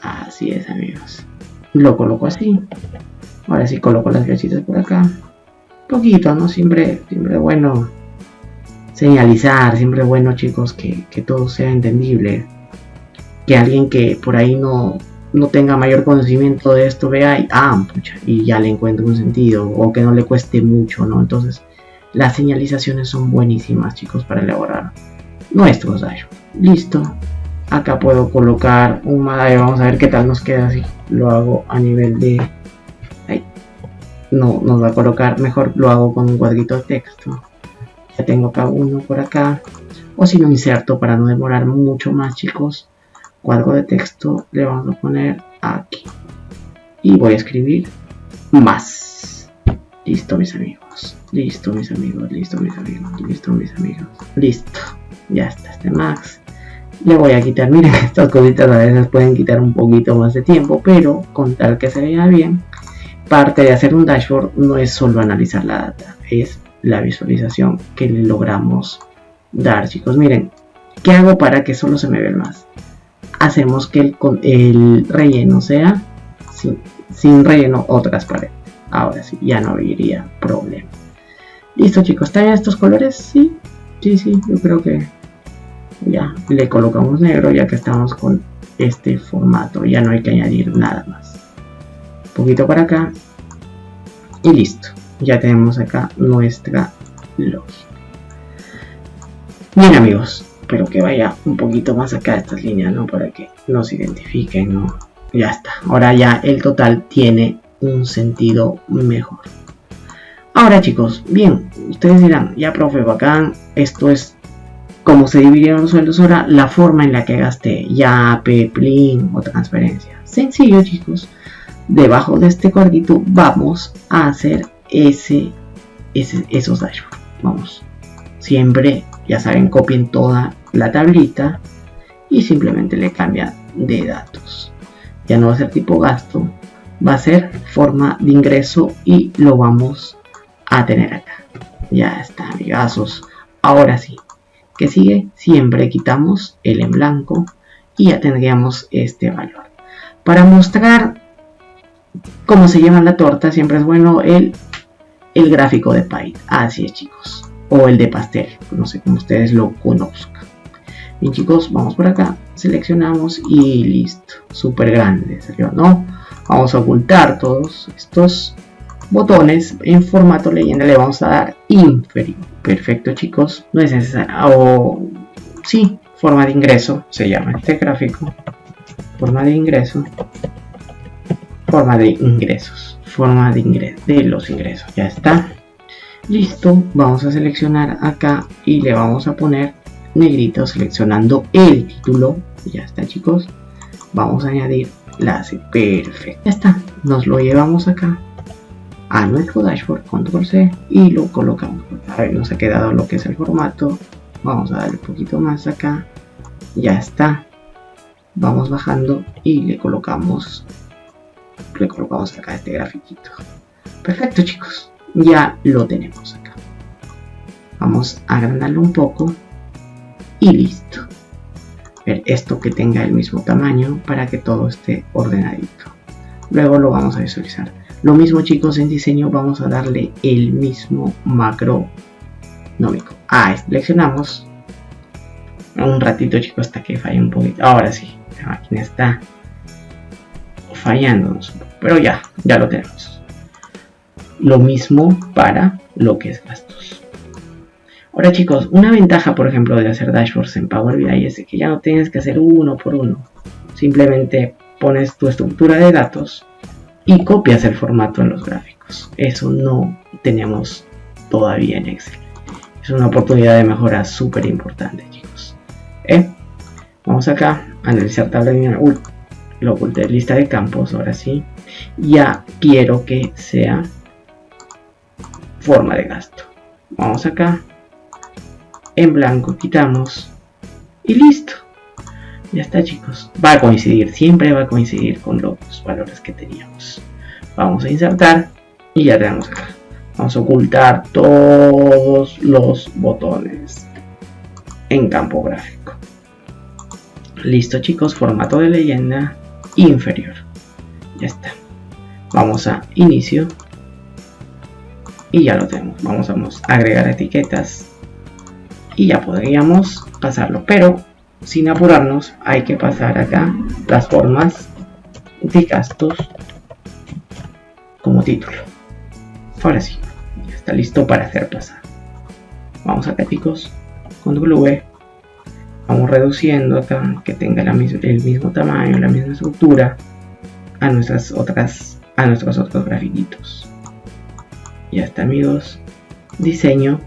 Así es, amigos. Lo coloco así. Ahora sí coloco las flechitas por acá. Poquito, ¿no? Siempre bueno señalizar. Siempre bueno, chicos, que todo sea entendible. Que alguien que por ahí no tenga mayor conocimiento de esto vea y ya le encuentre un sentido. O que no le cueste mucho, ¿no? Entonces, las señalizaciones son buenísimas, chicos, para elaborar nuestros dashboards. Listo. Acá puedo colocar un medallo, vamos a ver qué tal nos queda así. Lo hago a nivel de... Ahí. No nos va a colocar, mejor lo hago con un cuadrito de texto. Ya tengo acá uno por acá. O si no, inserto para no demorar mucho más, chicos. Cuadro de texto le vamos a poner aquí. Y voy a escribir más. Listo, mis amigos. Listo, mis amigos. Listo, mis amigos. Listo, mis amigos. Listo. Ya está este max. Le voy a quitar, miren, estas cositas a veces pueden quitar un poquito más de tiempo, pero con tal que se vea bien, parte de hacer un dashboard no es solo analizar la data, es la visualización que le logramos dar, chicos. Miren, ¿qué hago para que solo se me vea más? Hacemos que el relleno sea sin relleno o transparente. Ahora sí, ya no habría problema. Listo, chicos, ¿están estos colores? Sí, yo creo que ya le colocamos negro ya que estamos con este formato. Ya no hay que añadir nada más. Un poquito para acá. Y listo. Ya tenemos acá nuestra lógica. Bien, amigos. Espero que vaya un poquito más acá estas líneas, ¿no? Para que nos identifiquen, ¿no? Ya está. Ahora ya el total tiene un sentido mejor. Ahora, chicos, bien, ustedes dirán, ya profe, bacán, esto es como se dividieron los sueldos. Ahora, la forma en la que gasté, YAPE, PLIN o transferencia. Sencillo, chicos. Debajo de este cuadrito vamos a hacer esos dashboards. Vamos. Siempre, ya saben, copien toda la tablita y simplemente le cambian de datos. Ya no va a ser tipo gasto, va a ser forma de ingreso y lo vamos a tener acá. Ya está, amigazos. Ahora sí. Que sigue, siempre quitamos el en blanco y ya tendríamos este valor. Para mostrar cómo se llama la torta, siempre es bueno el gráfico de pie. Así es, chicos. O el de pastel, no sé cómo ustedes lo conozcan. Bien, chicos, vamos por acá, seleccionamos y listo. Súper grande, ¿salió? ¿No? Vamos a ocultar todos estos botones en formato leyenda, le vamos a dar inferior. Perfecto, chicos, no es necesario. Sí, forma de ingreso se llama este gráfico. Forma de ingreso. Forma de ingresos. Forma de los ingresos. Ya está. Listo. Vamos a seleccionar acá y le vamos a poner negrito seleccionando el título. Ya está, chicos. Vamos a añadir la C. Perfecto. Ya está. Nos lo llevamos acá a nuestro dashboard, control C, y lo colocamos. A ver, nos ha quedado lo que es el formato. Vamos a darle un poquito más acá. Ya está. Vamos bajando y le colocamos acá este grafiquito. Perfecto, chicos, ya lo tenemos acá. Vamos a agrandarlo un poco y listo. Ver esto que tenga el mismo tamaño para que todo esté ordenadito. Luego lo vamos a visualizar. Lo mismo, chicos, en diseño vamos a darle el mismo macro nómico. Seleccionamos un ratito, chicos, hasta que falle un poquito. Ahora sí, la máquina está fallándonos un poco, pero ya lo tenemos. Lo mismo para lo que es gastos. Ahora, chicos, una ventaja, por ejemplo, de hacer dashboards en Power BI es que ya no tienes que hacer uno por uno. Simplemente pones tu estructura de datos y copias el formato en los gráficos. Eso no tenemos todavía en Excel. Es una oportunidad de mejora súper importante, chicos. Vamos acá, analizar tabla lineal. Lo oculté, lista de campos, ahora sí. Ya quiero que sea forma de gasto. Vamos acá, en blanco quitamos y listo. Ya está, chicos. Va a coincidir, siempre va a coincidir con los valores que teníamos. Vamos a insertar y ya tenemos acá. Vamos a ocultar todos los botones en campo gráfico. Listo, chicos, formato de leyenda inferior. Ya está. Vamos a inicio y ya lo tenemos. Vamos a agregar etiquetas y ya podríamos pasarlo, pero sin apurarnos hay que pasar acá las formas de gastos como título. Ahora sí, ya está listo para hacer pasar. Vamos acá, chicos, control V. Vamos reduciendo acá que tenga el mismo tamaño, la misma estructura a nuestros otros grafiquitos. Ya está, amigos. Diseño.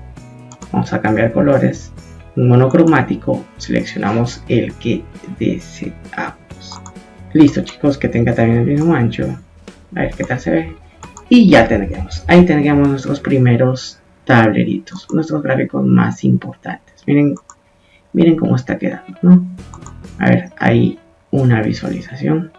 Vamos a cambiar colores. Monocromático. Seleccionamos el que deseamos. Listo, chicos, que tenga también el mismo ancho. A ver qué tal se ve. Y ya tendríamos. Ahí tendríamos nuestros primeros tableritos. Nuestros gráficos más importantes. Miren cómo está quedando, ¿no? A ver, hay una visualización.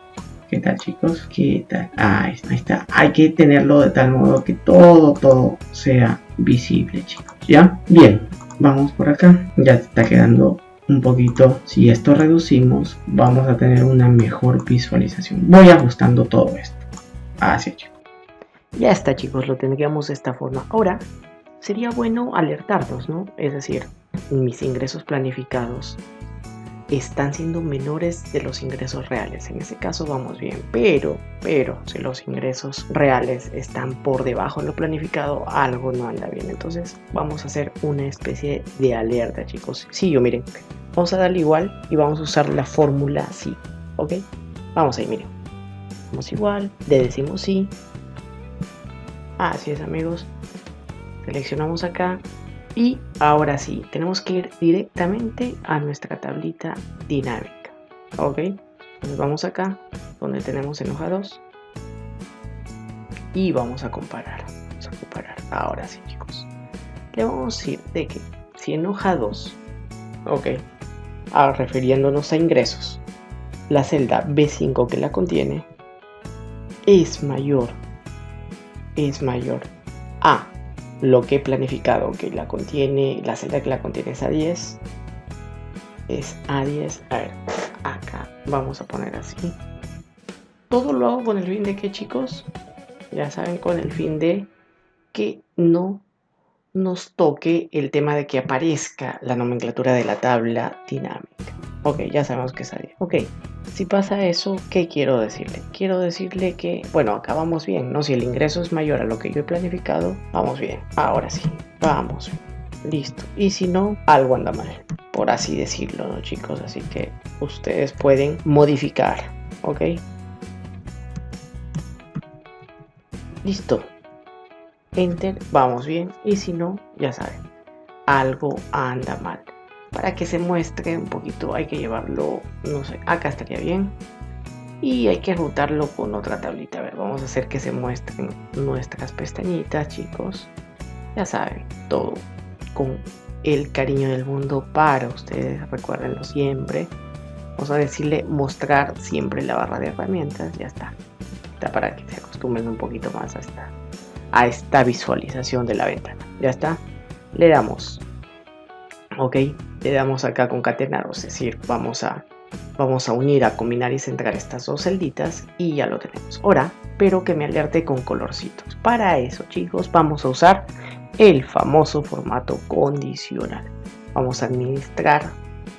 ¿Qué tal, chicos? ¿Qué tal? Ahí está. Hay que tenerlo de tal modo que todo sea visible, chicos. ¿Ya? Bien. Vamos por acá. Ya está quedando un poquito. Si esto reducimos, vamos a tener una mejor visualización. Voy ajustando todo esto. Así, chicos. Ya está, chicos. Lo tendríamos de esta forma. Ahora, sería bueno alertarnos, ¿no? Es decir, mis ingresos planificados están siendo menores de los ingresos reales. En ese caso vamos bien, pero si los ingresos reales están por debajo de lo planificado, algo no anda bien. Entonces vamos a hacer una especie de alerta, chicos. Sí, miren, vamos a darle igual y vamos a usar la fórmula sí, ¿ok? Vamos ahí, miren. Vamos igual, le decimos sí. Así es, amigos. Seleccionamos acá. Y ahora sí, tenemos que ir directamente a nuestra tablita dinámica. Ok, entonces vamos acá, donde tenemos en hoja 2. Y vamos a comparar. Ahora sí, chicos. Le vamos a decir de que si en hoja 2, ok, refiriéndonos a ingresos, la celda B5 que la contiene es mayor a lo que he planificado que la contiene, la celda que la contiene es A10, a ver, acá vamos a poner así. Todo lo hago con el fin de que, chicos, ya saben, con el fin de que no nos toque el tema de que aparezca la nomenclatura de la tabla dinámica. Ok, ya sabemos que es A10. Ok, si pasa eso, ¿qué quiero decirle? Quiero decirle que, bueno, acá vamos bien, ¿no? Si el ingreso es mayor a lo que yo he planificado, vamos bien. Ahora sí, vamos bien. Listo. Y si no, algo anda mal, por así decirlo, ¿no, chicos? Así que ustedes pueden modificar, ¿ok? Listo. Enter, vamos bien. Y si no, ya saben, algo anda mal. Para que se muestre un poquito hay que llevarlo, no sé, acá estaría bien. Y hay que rutarlo con otra tablita. A ver, vamos a hacer que se muestren nuestras pestañitas, chicos. Ya saben, todo con el cariño del mundo para ustedes, recuérdenlo siempre. Vamos a decirle mostrar siempre la barra de herramientas, ya está. Está para que se acostumbren un poquito más a esta visualización de la ventana. Ya está. Le damos ok, le damos acá concatenar, es decir, vamos a unir, a combinar y centrar estas dos celditas y ya lo tenemos. Ahora, pero que me alerte con colorcitos. Para eso, chicos, vamos a usar el famoso formato condicional. Vamos a administrar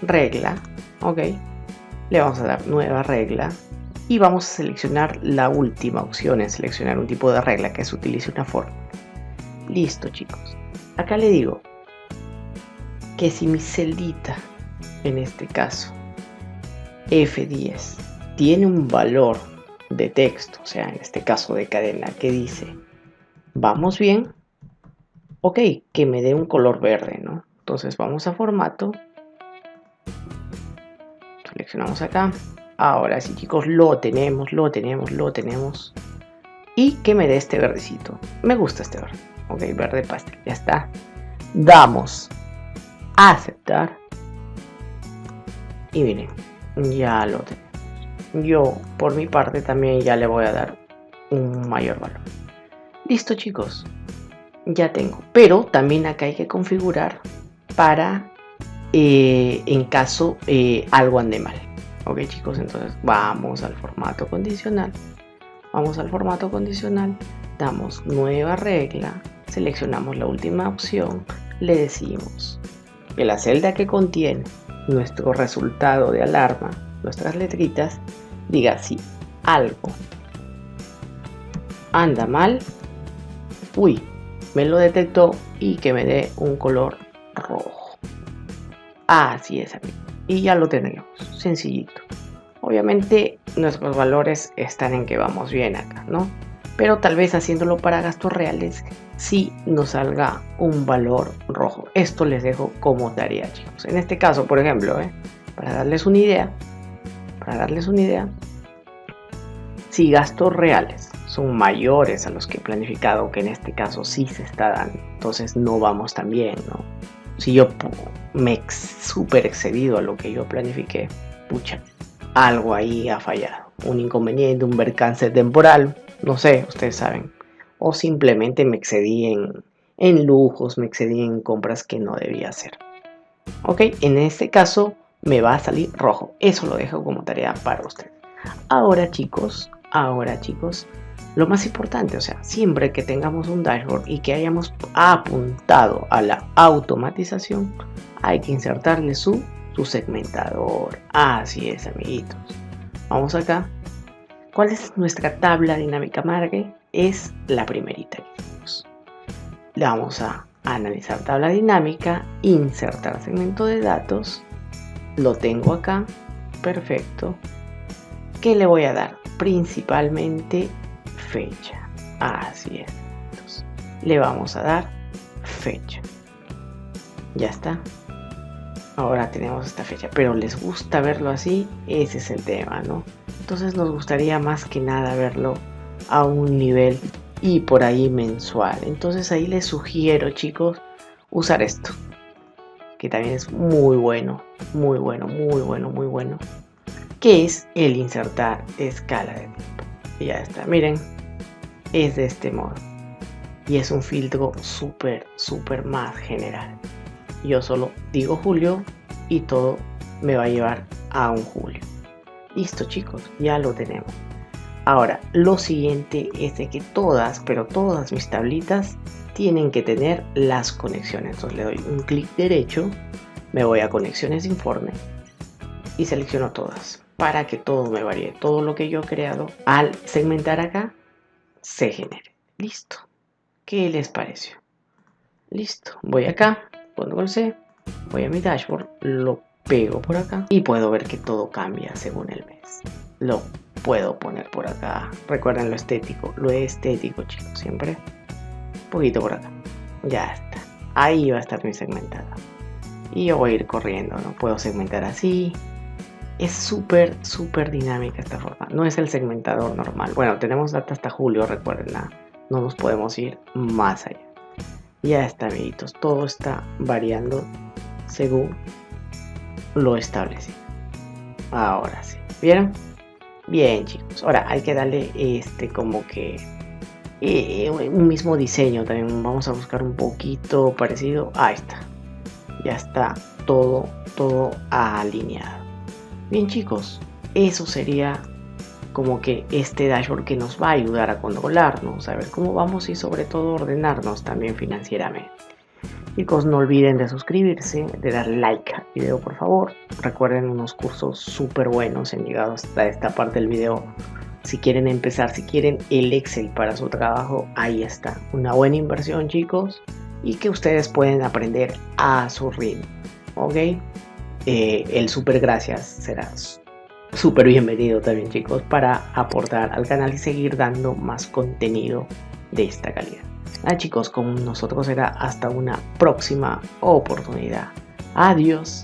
regla, ok, le vamos a dar nueva regla y vamos a seleccionar la última opción en seleccionar un tipo de regla que se utilice una fórmula. Listo, chicos. Acá le digo que si mi celdita, en este caso F10, tiene un valor de texto, o sea, en este caso de cadena, que dice vamos bien, Ok, que me dé un color verde, ¿no? Entonces vamos a formato, seleccionamos acá. Ahora sí, chicos, lo tenemos. Y que me dé este verdecito. Me gusta este verde. Ok, verde pastel, ya está. Damos a aceptar. Y miren, ya lo tenemos. Yo, por mi parte, también ya le voy a dar un mayor valor. Listo, chicos. Ya tengo. Pero también acá hay que configurar para en caso algo ande mal. Ok, chicos, entonces vamos al formato condicional. Damos nueva regla, seleccionamos la última opción, le decimos que la celda que contiene nuestro resultado de alarma, nuestras letritas, diga si algo anda mal, uy, me lo detectó y que me dé un color rojo. Así es, amigo. Y ya lo tenemos, sencillito. Obviamente nuestros valores están en que vamos bien acá, ¿no? Pero tal vez haciéndolo para gastos reales sí nos salga un valor rojo. Esto les dejo como tarea, chicos. En este caso, por ejemplo, para darles una idea, si gastos reales son mayores a los que he planificado, que en este caso sí se está dando, entonces no vamos tan bien, ¿no? Si yo me he súper excedido a lo que yo planifiqué, pucha, algo ahí ha fallado, un inconveniente, un percance temporal, no sé, ustedes saben, o simplemente me excedí en lujos, me excedí en compras que no debía hacer. Ok, en este caso me va a salir rojo, eso lo dejo como tarea para ustedes. Ahora chicos, lo más importante, o sea, siempre que tengamos un dashboard y que hayamos apuntado a la automatización, hay que insertarle su segmentador. Así es, amiguitos. Vamos acá. ¿Cuál es nuestra tabla dinámica madre? Es la primerita que hicimos. Le vamos a analizar tabla dinámica, insertar segmento de datos. Lo tengo acá. Perfecto. ¿Qué le voy a dar? Principalmente fecha. Así es. Entonces, le vamos a dar fecha. Ya está. Ahora tenemos esta fecha, pero les gusta verlo así, ese es el tema, ¿no? Entonces nos gustaría más que nada verlo a un nivel y por ahí mensual. Entonces ahí les sugiero, chicos, usar esto, que también es muy bueno, que es el insertar escala de tiempo. Y ya está, miren, es de este modo. Y es un filtro súper más general. Yo solo digo julio y todo me va a llevar a un julio. Listo, chicos, ya lo tenemos. Ahora, lo siguiente es de que todas mis tablitas tienen que tener las conexiones. Entonces le doy un clic derecho, me voy a conexiones de informe y selecciono todas para que todo me varíe. Todo lo que yo he creado al segmentar acá se genere. Listo. ¿Qué les pareció? Listo. Voy acá. Control C, voy a mi dashboard, lo pego por acá y puedo ver que todo cambia según el mes. Lo puedo poner por acá. Recuerden lo estético, chicos, siempre un poquito por acá. Ya está. Ahí va a estar mi segmentada. Y yo voy a ir corriendo, ¿no? Puedo segmentar así. Es súper dinámica esta forma. No es el segmentador normal. Bueno, tenemos data hasta julio, recuerden, no nos podemos ir más allá. Ya está, amiguitos, todo está variando según lo establecido. Ahora sí, ¿vieron? Bien, chicos, ahora hay que darle como que un mismo diseño también. Vamos a buscar un poquito parecido. Ahí está, ya está todo alineado. Bien, chicos, eso sería como que este dashboard que nos va a ayudar a controlarnos, a ver cómo vamos y sobre todo ordenarnos también financieramente. Chicos, no olviden de suscribirse, de darle like al video, por favor. Recuerden unos cursos súper buenos, han llegado hasta esta parte del video. Si quieren empezar, si quieren el Excel para su trabajo, ahí está. Una buena inversión, chicos, y que ustedes pueden aprender a su ritmo, ¿ok? El súper gracias será súper bienvenido también, chicos, para aportar al canal y seguir dando más contenido de esta calidad. Chicos, con nosotros será hasta una próxima oportunidad. Adiós.